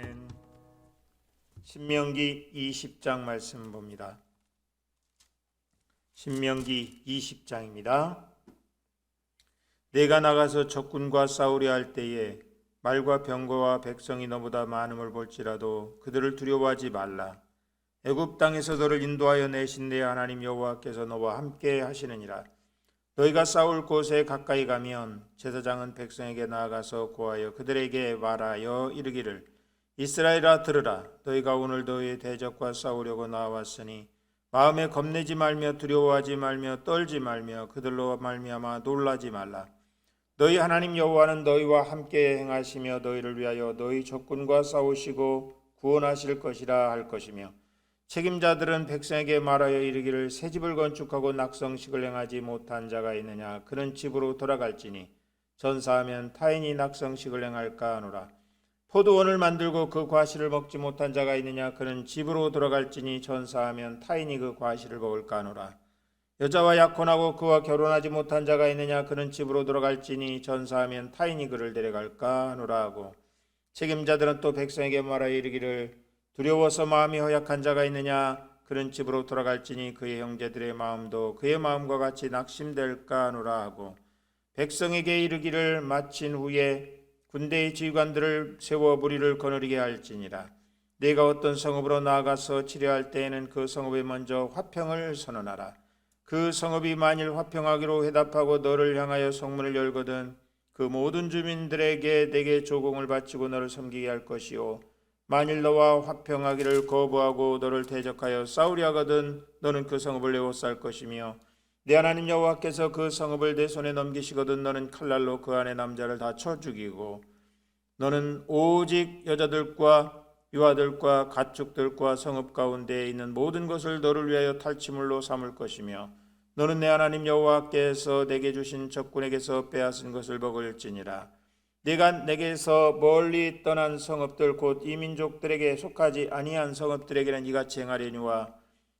아멘. 신명기 20장 말씀 봅니다. 신명기 20장입니다. 내가 나가서 적군과 싸우려 할 때에 말과 병거와 백성이 너보다 많음을 볼지라도 그들을 두려워하지 말라. 애굽 땅에서 너를 인도하여 내신 내 하나님 여호와께서 너와 함께 하시느니라. 너희가 싸울 곳에 가까이 가면 제사장은 백성에게 나아가서 고하여 그들에게 말하여 이르기를 이스라엘아 들으라. 너희가 오늘 너희의 대적과 싸우려고 나왔으니 마음에 겁내지 말며 두려워하지 말며 떨지 말며 그들로 말미암아 놀라지 말라. 너희 하나님 여호와는 너희와 함께 행하시며 너희를 위하여 너희 적군과 싸우시고 구원하실 것이라 할 것이며 책임자들은 백성에게 말하여 이르기를 새 집을 건축하고 낙성식을 행하지 못한 자가 있느냐 그는 집으로 돌아갈지니 전사하면 타인이 낙성식을 행할까 하노라. 포도원을 만들고 그 과실을 먹지 못한 자가 있느냐 그는 집으로 돌아갈지니 전사하면 타인이 그 과실을 먹을까 하노라. 여자와 약혼하고 그와 결혼하지 못한 자가 있느냐 그는 집으로 돌아갈지니 전사하면 타인이 그를 데려갈까 하노라 하고 책임자들은 또 백성에게 말하여 이르기를 두려워서 마음이 허약한 자가 있느냐 그는 집으로 돌아갈지니 그의 형제들의 마음도 그의 마음과 같이 낙심될까 하노라 하고 백성에게 이르기를 마친 후에 군대의 지휘관들을 세워 무리를 거느리게 할지니라. 네가 어떤 성읍으로 나아가서 치려할 때에는 그 성읍에 먼저 화평을 선언하라. 그 성읍이 만일 화평하기로 회답하고 너를 향하여 성문을 열거든 그 모든 주민들에게 내게 조공을 바치고 너를 섬기게 할 것이요 만일 너와 화평하기를 거부하고 너를 대적하여 싸우려 하거든 너는 그 성읍을 에워쌀 것이며 내 하나님 여호와께서 그 성읍을 내 손에 넘기시거든 너는 칼날로 그 안에 남자를 다 쳐 죽이고 너는 오직 여자들과 유아들과 가축들과 성읍 가운데에 있는 모든 것을 너를 위하여 탈취물로 삼을 것이며 너는 내 하나님 여호와께서 내게 주신 적군에게서 빼앗은 것을 먹을지니라. 네가 내게서 멀리 떠난 성읍들 곧 이 민족들에게 속하지 아니한 성읍들에게는 이같이 행하려니와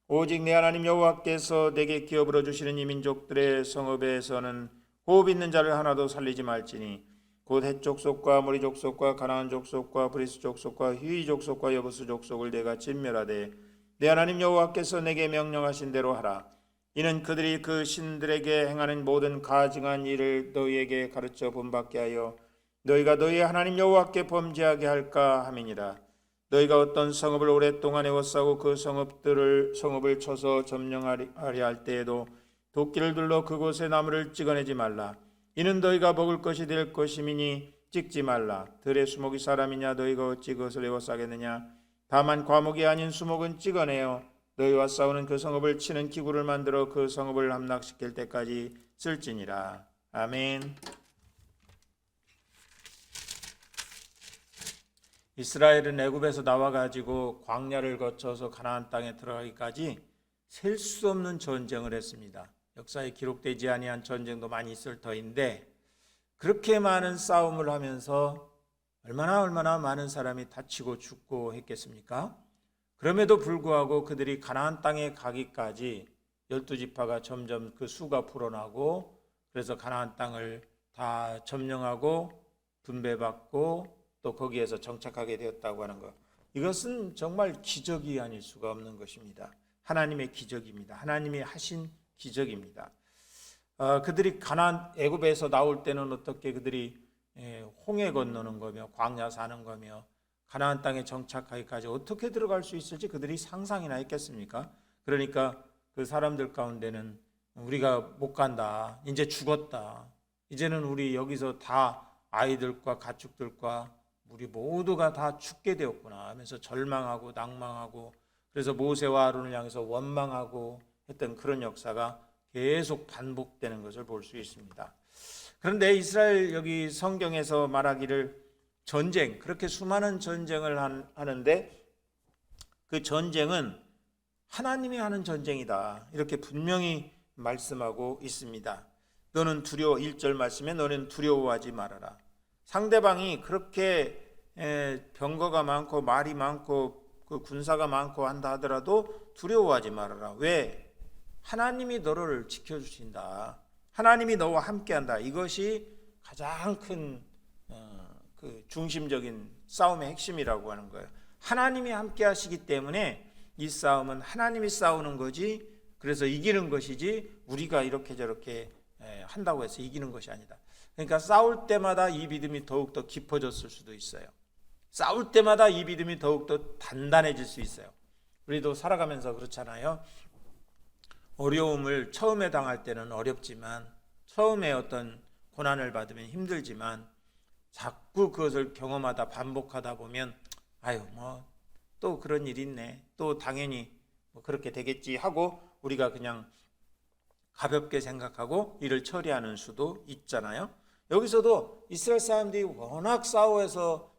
오직 내 하나님 여호와께서 내게 기업으로 주시는 이 민족들의 성읍에서는 호흡 있는 자를 하나도 살리지 말지니 곧 헷 족속과 무리 족속과 가나안 족속과 브리스 족속과 휘위 족속과 여부스 족속을 내가 진멸하되 내 하나님 여호와께서 내게 명령하신 대로 하라. 이는 그들이 그 신들에게 행하는 모든 가증한 일을 너희에게 가르쳐 본받게 하여 너희가 너희 하나님 여호와께 범죄하게 할까 함이니라. 너희가 어떤 성읍을 오랫동안 에워싸고 그 성읍을 쳐서 점령하려 할 때에도 도끼를 둘러 그곳에 나무를 찍어내지 말라. 이는 너희가 먹을 것이 될 것임이니 찍지 말라. 들의 수목이 사람이냐 너희가 어찌 그것을 에워싸겠느냐. 다만 과목이 아닌 수목은 찍어내어 너희와 싸우는 그 성읍을 치는 기구를 만들어 그 성읍을 함락시킬 때까지 쓸지니라. 아멘. 이스라엘은 애굽에서 나와가지고 광야를 거쳐서 가나안 땅에 들어가기까지 셀 수 없는 전쟁을 했습니다. 역사에 기록되지 아니한 전쟁도 많이 있을 터인데 그렇게 많은 싸움을 하면서 얼마나 많은 사람이 다치고 죽고 했겠습니까? 그럼에도 불구하고 그들이 가나안 땅에 가기까지 12지파가 점점 그 수가 불어나고 그래서 가나안 땅을 다 점령하고 분배받고 또 거기에서 정착하게 되었다고 하는 것. 이것은 정말 기적이 아닐 수가 없는 것입니다. 하나님의 기적입니다. 하나님이 하신 기적입니다. 그들이 가나안 애굽에서 나올 때는 어떻게 그들이 홍해 건너는 거며 광야 사는 거며 가나안 땅에 정착하기까지 어떻게 들어갈 수 있을지 그들이 상상이나 했겠습니까? 그러니까 그 사람들 가운데는 우리가 못 간다. 이제 죽었다. 이제는 우리 여기서 다 아이들과 가축들과 우리 모두가 다 죽게 되었구나 하면서 절망하고 낭망하고 그래서 모세와 아론을 향해서 원망하고 했던 그런 역사가 계속 반복되는 것을 볼 수 있습니다. 그런데 이스라엘 여기 성경에서 말하기를 전쟁, 그렇게 수많은 전쟁을 하는데 그 전쟁은 하나님이 하는 전쟁이다. 이렇게 분명히 말씀하고 있습니다. 너는 1절 말씀에 너는 두려워하지 말아라. 상대방이 그렇게 병거가 많고 말이 많고 그 군사가 많고 한다 하더라도 두려워하지 말아라. 왜? 하나님이 너를 지켜주신다. 하나님이 너와 함께한다. 이것이 가장 큰 그 중심적인 싸움의 핵심이라고 하는 거예요. 하나님이 함께 하시기 때문에 이 싸움은 하나님이 싸우는 거지, 그래서 이기는 것이지 우리가 이렇게 저렇게 한다고 해서 이기는 것이 아니다. 그러니까 싸울 때마다 이 믿음이 더욱더 깊어졌을 수도 있어요. 싸울 때마다 이 믿음이 더욱더 단단해질 수 있어요. 우리도 살아가면서 그렇잖아요. 어려움을 처음에 당할 때는 어렵지만, 처음에 어떤 고난을 받으면 힘들지만, 자꾸 그것을 경험하다 반복하다 보면 아유 뭐 또 그런 일이 있네, 또 당연히 뭐 그렇게 되겠지 하고 우리가 그냥 가볍게 생각하고 일을 처리하는 수도 있잖아요. 여기서도 이스라엘 사람들이 워낙 싸워서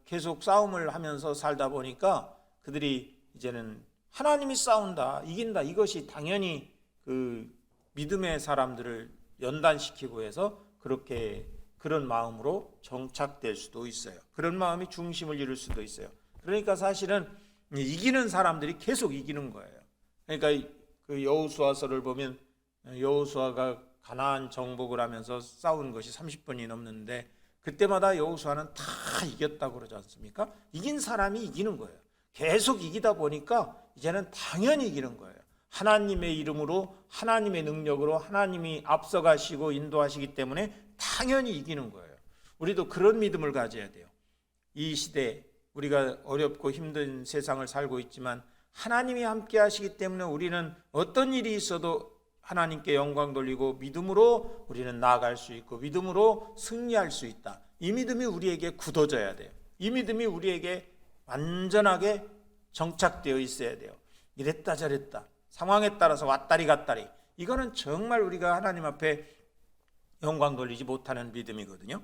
계속 싸움을 하면서 살다 보니까 그들이 이제는 하나님이 싸운다, 이긴다, 이것이 당연히 그 믿음의 사람들을 연단시키고 해서 그런 마음으로 정착될 수도 있어요. 그런 마음이 중심을 이룰 수도 있어요. 그러니까 사실은 이기는 사람들이 계속 이기는 거예요. 그러니까 그 여호수아서를 보면 여호수아가 가나안 정복을 하면서 싸운 것이 30번이 넘는데 그때마다 여호수아는 다 이겼다고 그러지 않습니까? 이긴 사람이 이기는 거예요. 계속 이기다 보니까 이제는 당연히 이기는 거예요. 하나님의 이름으로, 하나님의 능력으로 하나님이 앞서가시고 인도하시기 때문에 당연히 이기는 거예요. 우리도 그런 믿음을 가져야 돼요. 이 시대 우리가 어렵고 힘든 세상을 살고 있지만 하나님이 함께 하시기 때문에 우리는 어떤 일이 있어도 하나님께 영광 돌리고 믿음으로 우리는 나아갈 수 있고 믿음으로 승리할 수 있다. 이 믿음이 우리에게 굳어져야 돼요. 이 믿음이 우리에게 완전하게 정착되어 있어야 돼요. 이랬다 저랬다, 상황에 따라서 왔다리 갔다리, 이거는 정말 우리가 하나님 앞에 영광 돌리지 못하는 믿음이거든요.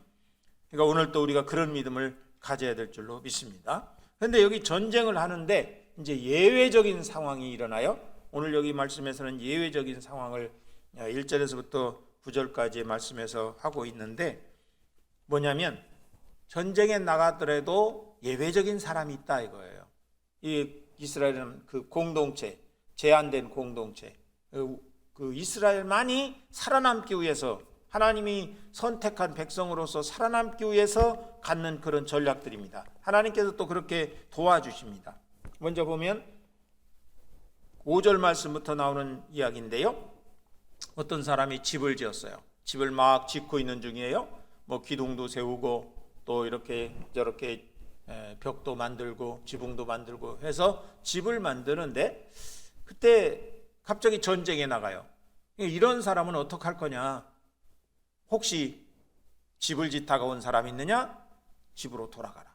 그러니까 오늘 또 우리가 그런 믿음을 가져야 될 줄로 믿습니다. 그런데 여기 전쟁을 하는데 이제 예외적인 상황이 일어나요. 오늘 여기 말씀에서는 예외적인 상황을 1절에서부터 9절까지의 말씀에서 하고 있는데, 뭐냐면 전쟁에 나가더라도 예외적인 사람이 있다 이거예요. 이 이스라엘은 그 공동체, 제한된 공동체, 그 이스라엘만이 살아남기 위해서, 하나님이 선택한 백성으로서 살아남기 위해서 갖는 그런 전략들입니다. 하나님께서 또 그렇게 도와주십니다. 먼저 보면 5절 말씀부터 나오는 이야기인데요. 어떤 사람이 집을 지었어요. 집을 막 짓고 있는 중이에요. 뭐 기둥도 세우고 또 이렇게 저렇게 벽도 만들고 지붕도 만들고 해서 집을 만드는데, 그때 갑자기 전쟁에 나가요. 이런 사람은 어떻게 할 거냐? 혹시 집을 짓다가 온 사람 있느냐? 집으로 돌아가라.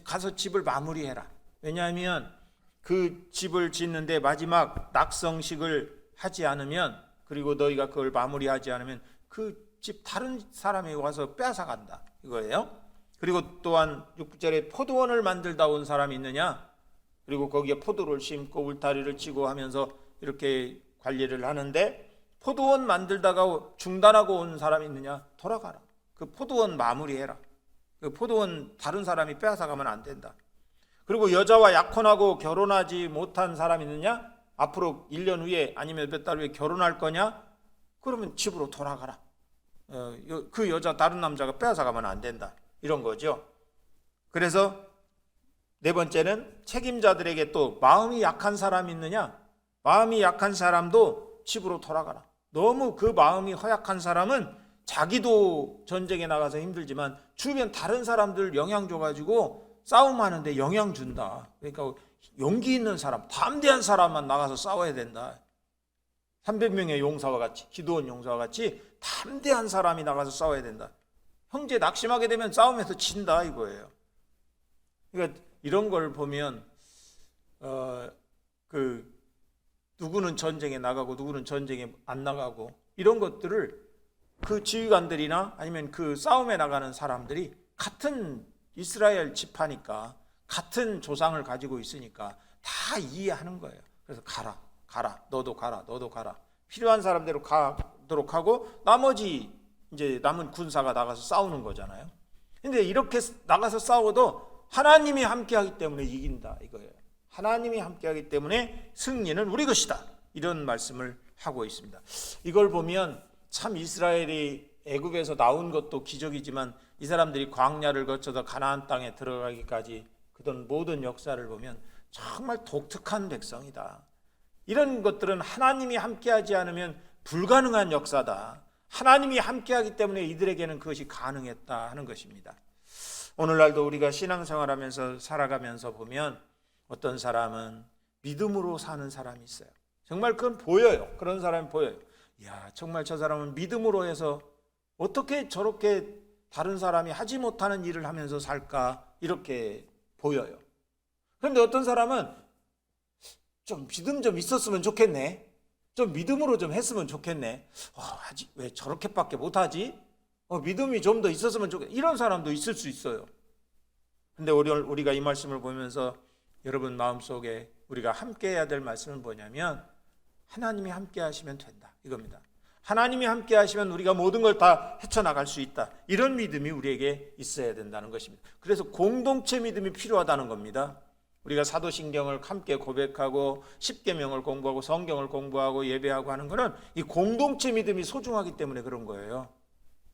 가서 집을 마무리해라. 왜냐하면 그 집을 짓는데 마지막 낙성식을 하지 않으면, 그리고 너희가 그걸 마무리하지 않으면 그 집 다른 사람이 와서 빼앗아간다 이거예요. 그리고 또한 6절에 포도원을 만들다 온 사람이 있느냐? 그리고 거기에 포도를 심고 울타리를 치고 하면서 이렇게 관리를 하는데, 포도원 만들다가 중단하고 온 사람이 있느냐? 돌아가라. 그 포도원 마무리해라. 그 포도원 다른 사람이 빼앗아가면 안 된다. 그리고 여자와 약혼하고 결혼하지 못한 사람이 있느냐? 앞으로 1년 후에 아니면 몇 달 후에 결혼할 거냐? 그러면 집으로 돌아가라. 그 여자 다른 남자가 빼앗아가면 안 된다. 이런 거죠. 그래서 네 번째는 책임자들에게 또 마음이 약한 사람이 있느냐? 마음이 약한 사람도 집으로 돌아가라. 너무 그 마음이 허약한 사람은 자기도 전쟁에 나가서 힘들지만 주변 다른 사람들 영향 줘가지고 싸움하는데 영향 준다. 그러니까 용기 있는 사람, 담대한 사람만 나가서 싸워야 된다. 300명의 용사와 같이, 기드온 용사와 같이 담대한 사람이 나가서 싸워야 된다. 형제 낙심하게 되면 싸움에서 진다 이거예요. 그러니까 이런 걸 보면 누구는 전쟁에 나가고 누구는 전쟁에 안 나가고, 이런 것들을 그 지휘관들이나 아니면 그 싸움에 나가는 사람들이 같은 이스라엘 지파니까, 같은 조상을 가지고 있으니까 다 이해하는 거예요. 그래서 가라, 너도 가라. 필요한 사람대로 가도록 하고 나머지 이제 남은 군사가 나가서 싸우는 거잖아요. 근데 이렇게 나가서 싸워도 하나님이 함께하기 때문에 이긴다 이거예요. 하나님이 함께하기 때문에 승리는 우리 것이다. 이런 말씀을 하고 있습니다. 이걸 보면 참 이스라엘이 애굽에서 나온 것도 기적이지만 이 사람들이 광야를 거쳐서 가나안 땅에 들어가기까지 그던 모든 역사를 보면 정말 독특한 백성이다. 이런 것들은 하나님이 함께하지 않으면 불가능한 역사다. 하나님이 함께하기 때문에 이들에게는 그것이 가능했다 하는 것입니다. 오늘날도 우리가 신앙생활하면서 살아가면서 보면 어떤 사람은 믿음으로 사는 사람이 있어요. 정말 그건 보여요. 그런 사람이 보여요. 야, 정말 저 사람은 믿음으로 해서 어떻게 저렇게 다른 사람이 하지 못하는 일을 하면서 살까 이렇게 보여요. 그런데 어떤 사람은 좀 믿음 좀 있었으면 좋겠네. 좀 믿음으로 좀 했으면 좋겠네. 아직 왜 저렇게밖에 못하지? 믿음이 좀 더 있었으면 좋겠네. 이런 사람도 있을 수 있어요. 근데 우리가 이 말씀을 보면서 여러분 마음속에 우리가 함께 해야 될 말씀은 뭐냐면 하나님이 함께 하시면 된다 이겁니다. 하나님이 함께 하시면 우리가 모든 걸 다 헤쳐나갈 수 있다. 이런 믿음이 우리에게 있어야 된다는 것입니다. 그래서 공동체 믿음이 필요하다는 겁니다. 우리가 사도신경을 함께 고백하고 십계명을 공부하고 성경을 공부하고 예배하고 하는 것은 이 공동체 믿음이 소중하기 때문에 그런 거예요.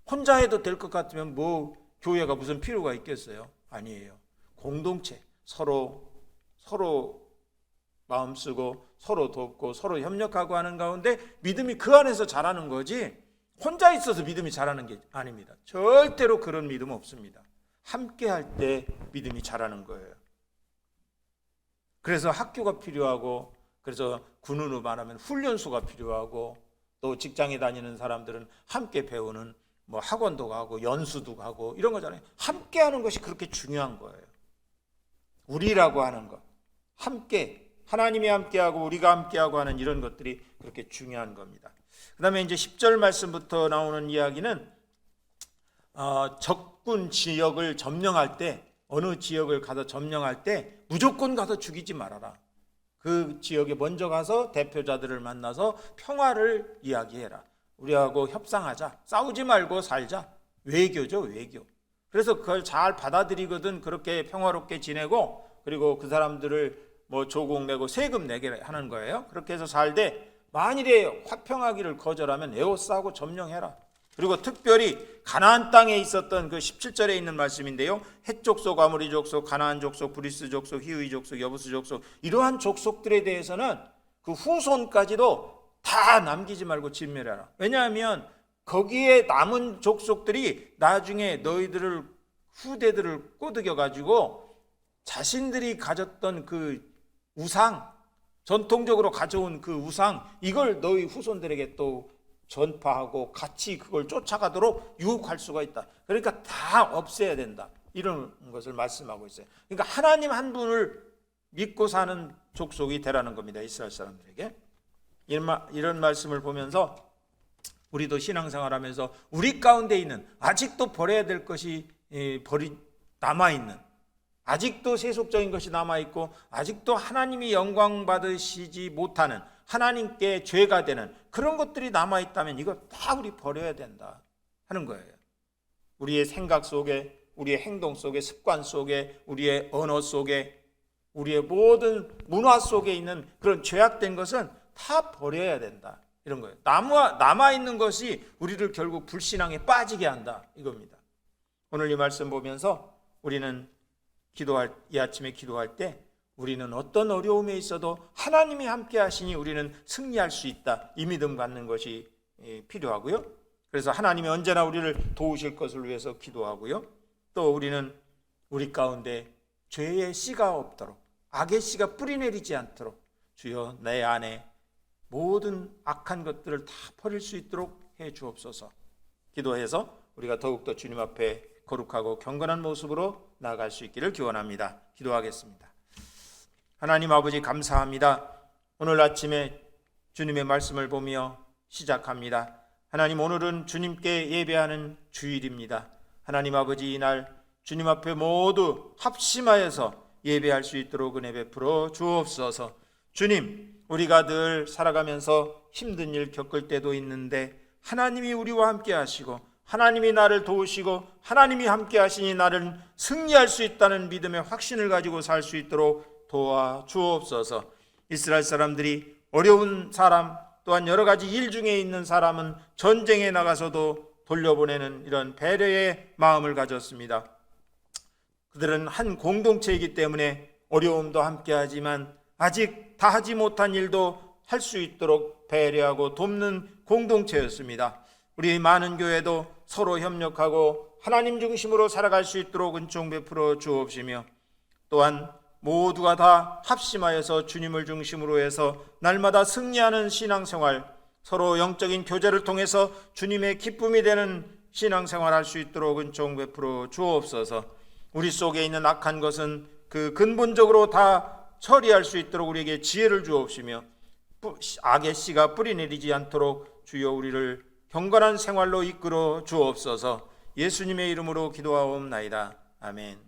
혼자 해도 될 것 같으면 뭐 교회가 무슨 필요가 있겠어요? 아니에요. 공동체, 서로 마음 쓰고 서로 돕고 서로 협력하고 하는 가운데 믿음이 그 안에서 자라는 거지 혼자 있어서 믿음이 자라는 게 아닙니다. 절대로 그런 믿음 없습니다. 함께 할 때 믿음이 자라는 거예요. 그래서 학교가 필요하고 그래서 군으로 말하면 훈련소가 필요하고 또 직장에 다니는 사람들은 함께 배우는 뭐 학원도 가고 연수도 가고 이런 거잖아요. 함께 하는 것이 그렇게 중요한 거예요. 우리라고 하는 것, 함께 하나님이 함께하고 우리가 함께하고 하는 이런 것들이 그렇게 중요한 겁니다. 그 다음에 이제 10절 말씀부터 나오는 이야기는 적군 지역을 점령할 때 어느 지역을 가서 점령할 때 무조건 가서 죽이지 말아라. 그 지역에 먼저 가서 대표자들을 만나서 평화를 이야기해라. 우리하고 협상하자. 싸우지 말고 살자. 외교죠, 외교. 그래서 그걸 잘 받아들이거든. 그렇게 평화롭게 지내고 그리고 그 사람들을 뭐 조국 내고 세금 내게 하는 거예요. 그렇게 해서 살되 만일에 화평하기를 거절하면 에워싸고 점령해라. 그리고 특별히 가나안 땅에 있었던 그 17절에 있는 말씀인데요. 헷 족속, 아모리 족속, 가나안 족속, 브리스 족속, 히위 족속, 여부스 족속 이러한 족속들에 대해서는 그 후손까지도 다 남기지 말고 진멸해라. 왜냐하면 거기에 남은 족속들이 나중에 너희들을 후대들을 꼬드겨 가지고 자신들이 가졌던 그 우상, 전통적으로 가져온 그 우상 이걸 너희 후손들에게 또 전파하고 같이 그걸 쫓아가도록 유혹할 수가 있다. 그러니까 다 없애야 된다. 이런 것을 말씀하고 있어요. 그러니까 하나님 한 분을 믿고 사는 족속이 되라는 겁니다. 이스라엘 사람들에게. 이런 말씀을 보면서 우리도 신앙생활하면서 우리 가운데 있는 아직도 버려야 될 것이 남아있는 아직도 세속적인 것이 남아있고 아직도 하나님이 영광 받으시지 못하는 하나님께 죄가 되는 그런 것들이 남아있다면 이거 다 우리 버려야 된다 하는 거예요. 우리의 생각 속에 우리의 행동 속에 습관 속에 우리의 언어 속에 우리의 모든 문화 속에 있는 그런 죄악된 것은 다 버려야 된다 이런 거예요. 남아있는 것이 우리를 결국 불신앙에 빠지게 한다 이겁니다. 오늘 이 말씀 보면서 우리는 이 아침에 기도할 때 우리는 어떤 어려움에 있어도 하나님이 함께 하시니 우리는 승리할 수 있다. 이 믿음 갖는 것이 필요하고요. 그래서 하나님이 언제나 우리를 도우실 것을 위해서 기도하고요. 또 우리는 우리 가운데 죄의 씨가 없도록 악의 씨가 뿌리내리지 않도록 주여 내 안에 모든 악한 것들을 다 버릴 수 있도록 해 주옵소서. 기도해서 우리가 더욱더 주님 앞에 거룩하고 경건한 모습으로 나아갈 수 있기를 기원합니다. 기도하겠습니다. 하나님 아버지 감사합니다. 오늘 아침에 주님의 말씀을 보며 시작합니다. 하나님 오늘은 주님께 예배하는 주일입니다. 하나님 아버지 이날 주님 앞에 모두 합심하여서 예배할 수 있도록 은혜 베풀어 주옵소서. 주님 우리가 늘 살아가면서 힘든 일 겪을 때도 있는데 하나님이 우리와 함께 하시고 하나님이 나를 도우시고 하나님이 함께 하시니 나를 승리할 수 있다는 믿음의 확신을 가지고 살 수 있도록 도와주옵소서. 이스라엘 사람들이 어려운 사람 또한 여러 가지 일 중에 있는 사람은 전쟁에 나가서도 돌려보내는 이런 배려의 마음을 가졌습니다. 그들은 한 공동체이기 때문에 어려움도 함께하지만 아직 다 하지 못한 일도 할 수 있도록 배려하고 돕는 공동체였습니다. 우리 많은 교회도 서로 협력하고 하나님 중심으로 살아갈 수 있도록 은총 베풀어 주옵시며, 또한 모두가 다 합심하여서 주님을 중심으로 해서 날마다 승리하는 신앙생활, 서로 영적인 교제를 통해서 주님의 기쁨이 되는 신앙생활 할 수 있도록 은총 베풀어 주옵소서. 우리 속에 있는 악한 것은 그 근본적으로 다 처리할 수 있도록 우리에게 지혜를 주옵시며, 악의 씨가 뿌리 내리지 않도록 주여 우리를 경건한 생활로 이끌어 주옵소서. 예수님의 이름으로 기도하옵나이다. 아멘.